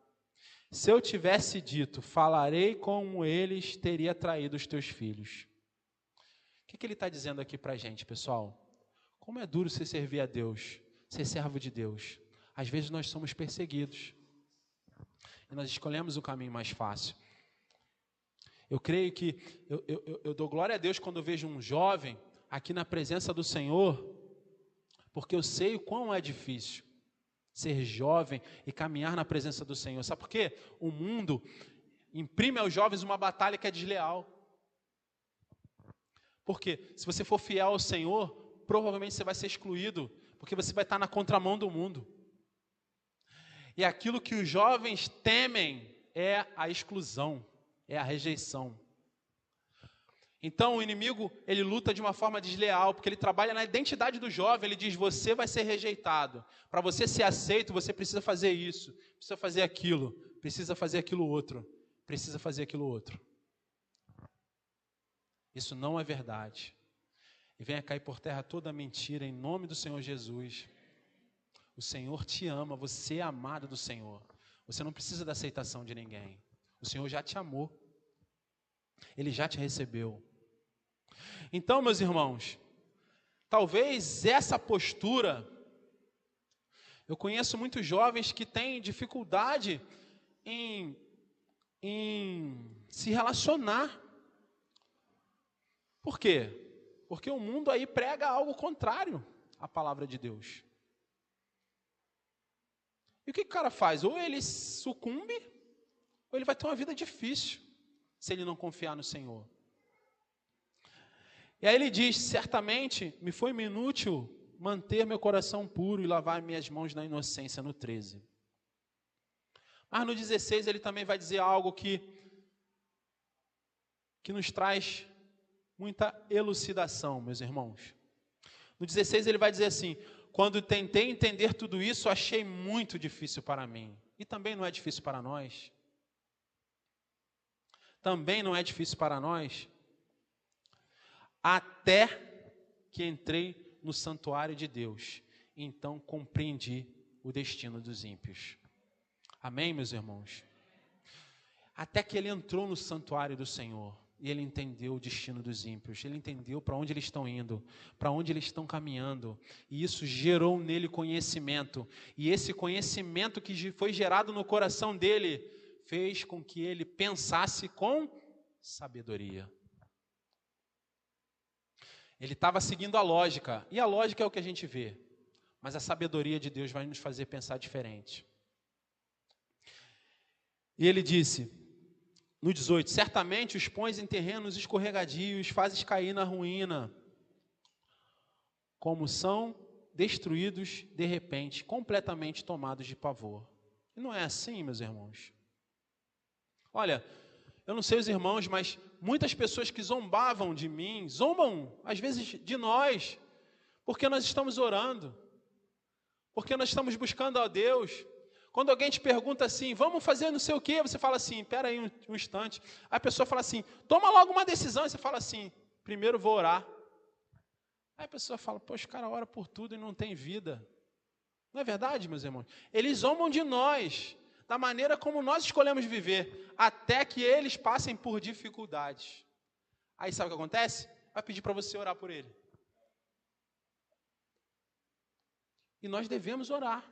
Se eu tivesse dito, falarei como eles, teria traído os teus filhos. O que ele está dizendo aqui para a gente, pessoal? Como é duro você servir a Deus, ser servo de Deus. Às vezes nós somos perseguidos. E nós escolhemos o caminho mais fácil. Eu creio que, eu dou glória a Deus quando eu vejo um jovem aqui na presença do Senhor, porque eu sei o quão é difícil ser jovem e caminhar na presença do Senhor. Sabe por quê? O mundo imprime aos jovens uma batalha que é desleal. Porque se você for fiel ao Senhor, provavelmente você vai ser excluído, porque você vai estar na contramão do mundo. E aquilo que os jovens temem é a exclusão, é a rejeição. Então o inimigo, ele luta de uma forma desleal, porque ele trabalha na identidade do jovem, ele diz, você vai ser rejeitado. Para você ser aceito, você precisa fazer isso, precisa fazer aquilo, precisa fazer aquilo outro, precisa fazer aquilo outro. Isso não é verdade. E venha cair por terra toda mentira em nome do Senhor Jesus. O Senhor te ama, você é amado do Senhor. Você não precisa da aceitação de ninguém. O Senhor já te amou. Ele já te recebeu. Então, meus irmãos, talvez essa postura, eu conheço muitos jovens que têm dificuldade em se relacionar. Por quê? Porque o mundo aí prega algo contrário à palavra de Deus. E o que o cara faz? Ou ele sucumbe, ou ele vai ter uma vida difícil, se ele não confiar no Senhor. E aí ele diz, certamente me foi inútil manter meu coração puro e lavar minhas mãos na inocência, no 13. Mas no 16 ele também vai dizer algo que nos traz muita elucidação, meus irmãos. No 16 ele vai dizer assim, quando tentei entender tudo isso, achei muito difícil para mim. E também não é difícil para nós. Também não é difícil para nós. Até que entrei no santuário de Deus. Então compreendi o destino dos ímpios. Amém, meus irmãos? Até que ele entrou no santuário do Senhor. E ele entendeu o destino dos ímpios. Ele entendeu para onde eles estão indo, para onde eles estão caminhando. E isso gerou nele conhecimento. E esse conhecimento que foi gerado no coração dele fez com que ele pensasse com sabedoria. Ele estava seguindo a lógica. E a lógica é o que a gente vê. Mas a sabedoria de Deus vai nos fazer pensar diferente. E ele disse, no 18, certamente os pões em terrenos escorregadios, fazes cair na ruína, como são destruídos de repente, completamente tomados de pavor. E não é assim, meus irmãos. Olha, eu não sei os irmãos, mas muitas pessoas que zombavam de mim, zombam às vezes de nós, porque nós estamos orando, porque nós estamos buscando a Deus. Quando alguém te pergunta assim, vamos fazer não sei o quê, você fala assim, espera aí um instante. A pessoa fala assim, toma logo uma decisão. E você fala assim, primeiro vou orar. Aí a pessoa fala, poxa, o cara ora por tudo e não tem vida. Não é verdade, meus irmãos? Eles zombam de nós, da maneira como nós escolhemos viver, até que eles passem por dificuldades. Aí sabe o que acontece? Vai pedir para você orar por ele. E nós devemos orar.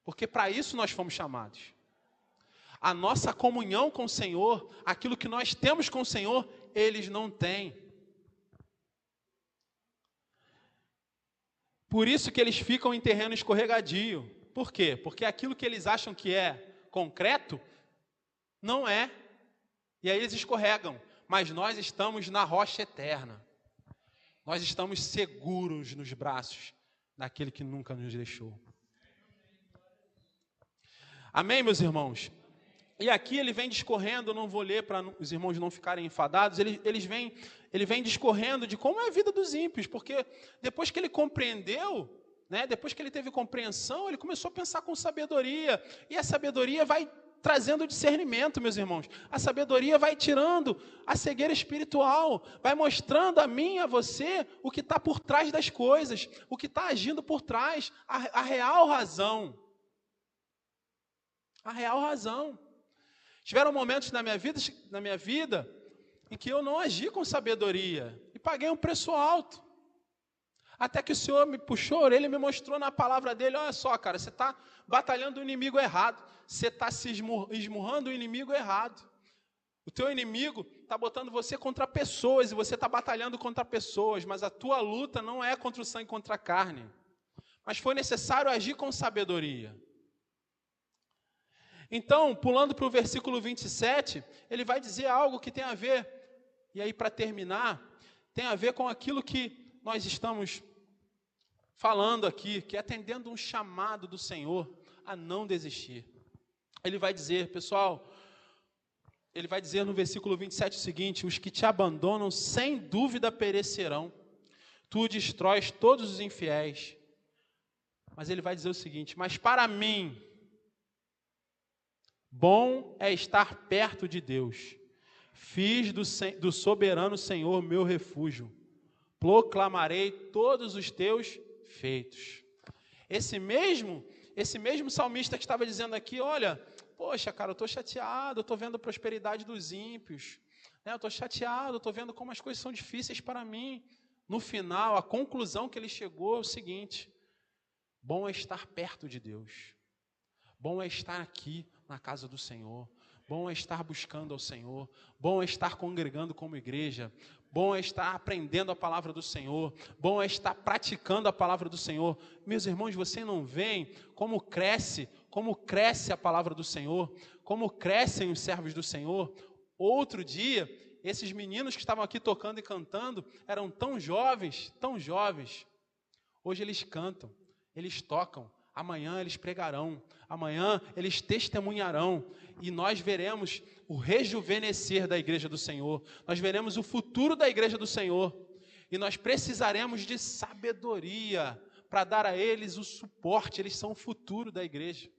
Porque para isso nós fomos chamados. A nossa comunhão com o Senhor, aquilo que nós temos com o Senhor, eles não têm. Por isso que eles ficam em terreno escorregadio. Por quê? Porque aquilo que eles acham que é concreto, não é. E aí eles escorregam. Mas nós estamos na rocha eterna. Nós estamos seguros nos braços daquele que nunca nos deixou. Amém, meus irmãos? E aqui ele vem discorrendo, eu não vou ler para os irmãos não ficarem enfadados, ele vem discorrendo de como é a vida dos ímpios, porque depois que ele compreendeu, né, depois que ele teve compreensão, ele começou a pensar com sabedoria, e a sabedoria vai trazendo discernimento, meus irmãos. A sabedoria vai tirando a cegueira espiritual, vai mostrando a mim e a você o que está por trás das coisas, o que está agindo por trás, a real razão. A real razão. Tiveram momentos na minha vida em que eu não agi com sabedoria e paguei um preço alto. Até que o Senhor me puxou a orelha e me mostrou na palavra dele, olha só, cara, você está batalhando o inimigo errado, você está se esmurrando o inimigo errado. O teu inimigo está botando você contra pessoas e você está batalhando contra pessoas, mas a tua luta não é contra o sangue, contra a carne. Mas foi necessário agir com sabedoria. Então, pulando para o versículo 27, ele vai dizer algo que tem a ver, e aí para terminar, tem a ver com aquilo que nós estamos falando aqui, que é atendendo um chamado do Senhor a não desistir. Ele vai dizer, pessoal, ele vai dizer no versículo 27 o seguinte, os que te abandonam sem dúvida perecerão, tu destróis todos os infiéis. Mas ele vai dizer o seguinte, mas para mim, bom é estar perto de Deus, Fiz do soberano Senhor meu refúgio. Proclamarei todos os teus feitos. Esse mesmo salmista que estava dizendo aqui, olha, poxa, cara, eu estou chateado, eu estou vendo a prosperidade dos ímpios, né? Eu estou chateado, eu estou vendo como as coisas são difíceis para mim. No final, a conclusão que ele chegou é o seguinte: bom é estar perto de Deus, bom é estar aqui na casa do Senhor, bom é estar buscando ao Senhor, bom é estar congregando como igreja, bom é estar aprendendo a palavra do Senhor, bom é estar praticando a palavra do Senhor. Meus irmãos, vocês não veem como cresce a palavra do Senhor, como crescem os servos do Senhor? Outro dia, esses meninos que estavam aqui tocando e cantando eram tão jovens, hoje eles cantam, eles tocam, amanhã eles pregarão, amanhã eles testemunharão, e nós veremos o rejuvenescer da igreja do Senhor, nós veremos o futuro da igreja do Senhor, e nós precisaremos de sabedoria para dar a eles o suporte. Eles são o futuro da igreja,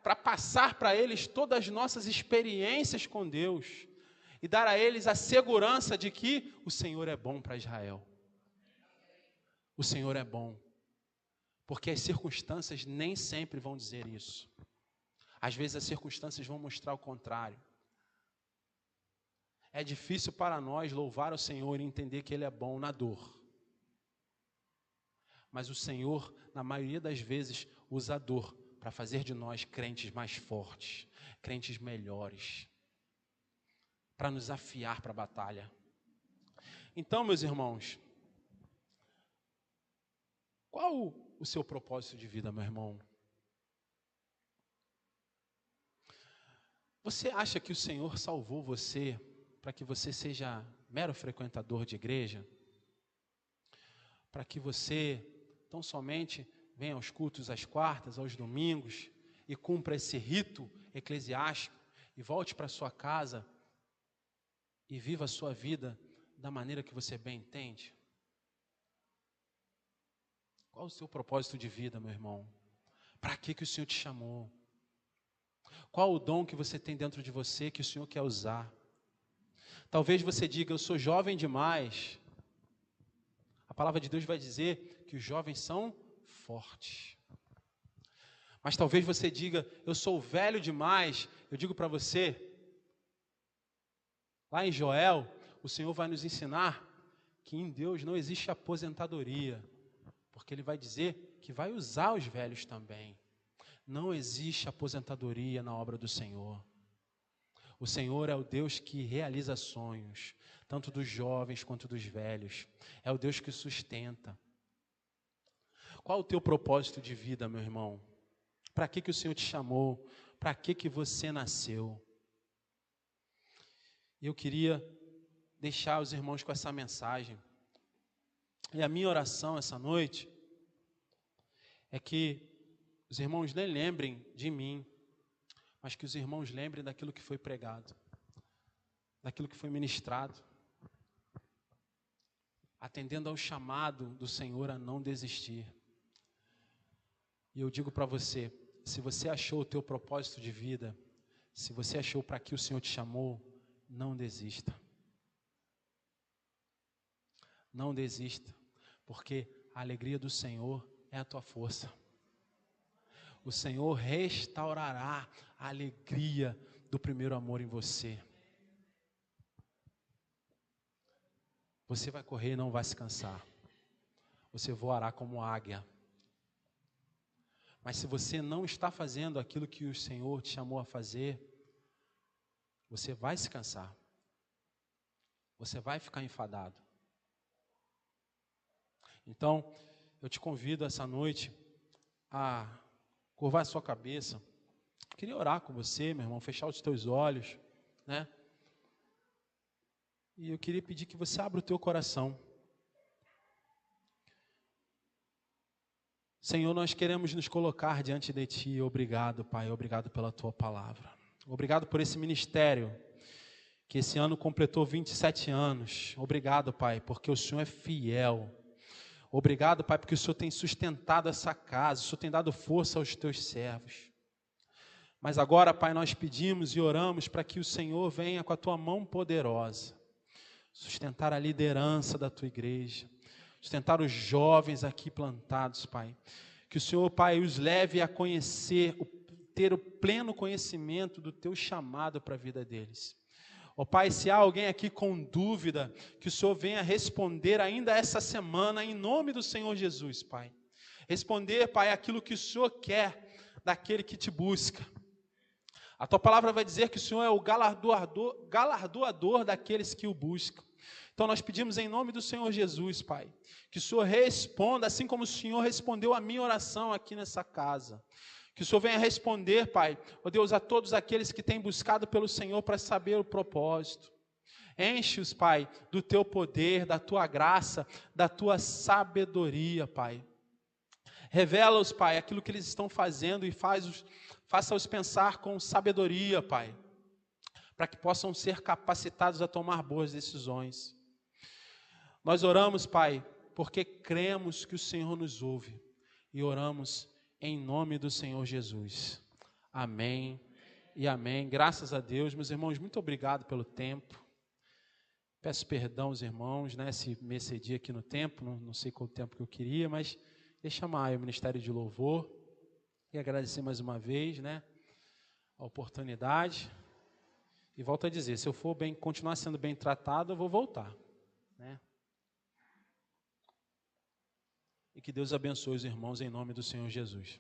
para passar para eles todas as nossas experiências com Deus, e dar a eles a segurança de que o Senhor é bom para Israel. O Senhor é bom, porque as circunstâncias nem sempre vão dizer isso. Às vezes as circunstâncias vão mostrar o contrário. É difícil para nós louvar o Senhor e entender que Ele é bom na dor. Mas o Senhor, na maioria das vezes, usa a dor para fazer de nós crentes mais fortes, crentes melhores, para nos afiar para a batalha. Então, meus irmãos, qual o seu propósito de vida, meu irmão? Você acha que o Senhor salvou você para que você seja mero frequentador de igreja? Para que você tão somente venha aos cultos às quartas, aos domingos, e cumpra esse rito eclesiástico, e volte para sua casa e viva a sua vida da maneira que você bem entende? Qual o seu propósito de vida, meu irmão? Para que o Senhor te chamou? Qual o dom que você tem dentro de você que o Senhor quer usar? Talvez você diga, eu sou jovem demais. A palavra de Deus vai dizer que os jovens são fortes. Mas talvez você diga, eu sou velho demais. Eu digo para você, lá em Joel, o Senhor vai nos ensinar que em Deus não existe aposentadoria, porque Ele vai dizer que vai usar os velhos também. Não existe aposentadoria na obra do Senhor. O Senhor é o Deus que realiza sonhos, tanto dos jovens quanto dos velhos. É o Deus que sustenta. Qual o teu propósito de vida, meu irmão? Para que o Senhor te chamou? Para que você nasceu? E eu queria deixar os irmãos com essa mensagem. E a minha oração essa noite é que os irmãos nem lembrem de mim, mas que os irmãos lembrem daquilo que foi pregado, daquilo que foi ministrado, atendendo ao chamado do Senhor a não desistir. E eu digo para você, se você achou o teu propósito de vida, se você achou para que o Senhor te chamou, não desista. Não desista, porque a alegria do Senhor é a tua força. O Senhor restaurará a alegria do primeiro amor em você. Você vai correr e não vai se cansar. Você voará como águia. Mas se você não está fazendo aquilo que o Senhor te chamou a fazer, você vai se cansar. Você vai ficar enfadado. Então, eu te convido essa noite a curvar a sua cabeça. Eu queria orar com você, meu irmão, fechar os teus olhos, né? E eu queria pedir que você abra o teu coração. Senhor, nós queremos nos colocar diante de Ti. Obrigado, Pai, obrigado pela Tua palavra. Obrigado por esse ministério, que esse ano completou 27 anos. Obrigado, Pai, porque o Senhor é fiel. Obrigado, Pai, porque o Senhor tem sustentado essa casa, o Senhor tem dado força aos Teus servos. Mas agora, Pai, nós pedimos e oramos para que o Senhor venha com a tua mão poderosa, sustentar a liderança da tua igreja, sustentar os jovens aqui plantados, Pai. Que o Senhor, Pai, os leve a conhecer, ter o pleno conhecimento do teu chamado para a vida deles. Ó Pai, se há alguém aqui com dúvida, que o Senhor venha responder ainda essa semana, em nome do Senhor Jesus, Pai. Responder, Pai, aquilo que o Senhor quer daquele que te busca. A tua palavra vai dizer que o Senhor é o galardoador daqueles que o buscam. Então nós pedimos em nome do Senhor Jesus, Pai, que o Senhor responda, assim como o Senhor respondeu a minha oração aqui nessa casa. Que o Senhor venha responder, Pai, ó Deus, a todos aqueles que têm buscado pelo Senhor para saber o propósito. Enche-os, Pai, do teu poder, da tua graça, da tua sabedoria, Pai. Revela-os, Pai, aquilo que eles estão fazendo e faça-os pensar com sabedoria, Pai, para que possam ser capacitados a tomar boas decisões. Nós oramos, Pai, porque cremos que o Senhor nos ouve e oramos em nome do Senhor Jesus. Amém e amém. Graças a Deus, meus irmãos, muito obrigado pelo tempo. Peço perdão aos irmãos, né, se me excedi aqui no tempo, não sei qual o tempo que eu queria, mas deixa chamar aí o Ministério de Louvor e agradecer mais uma vez, né, a oportunidade. E volto a dizer, se eu for continuar sendo bem tratado, eu vou voltar, né? E que Deus abençoe os irmãos em nome do Senhor Jesus.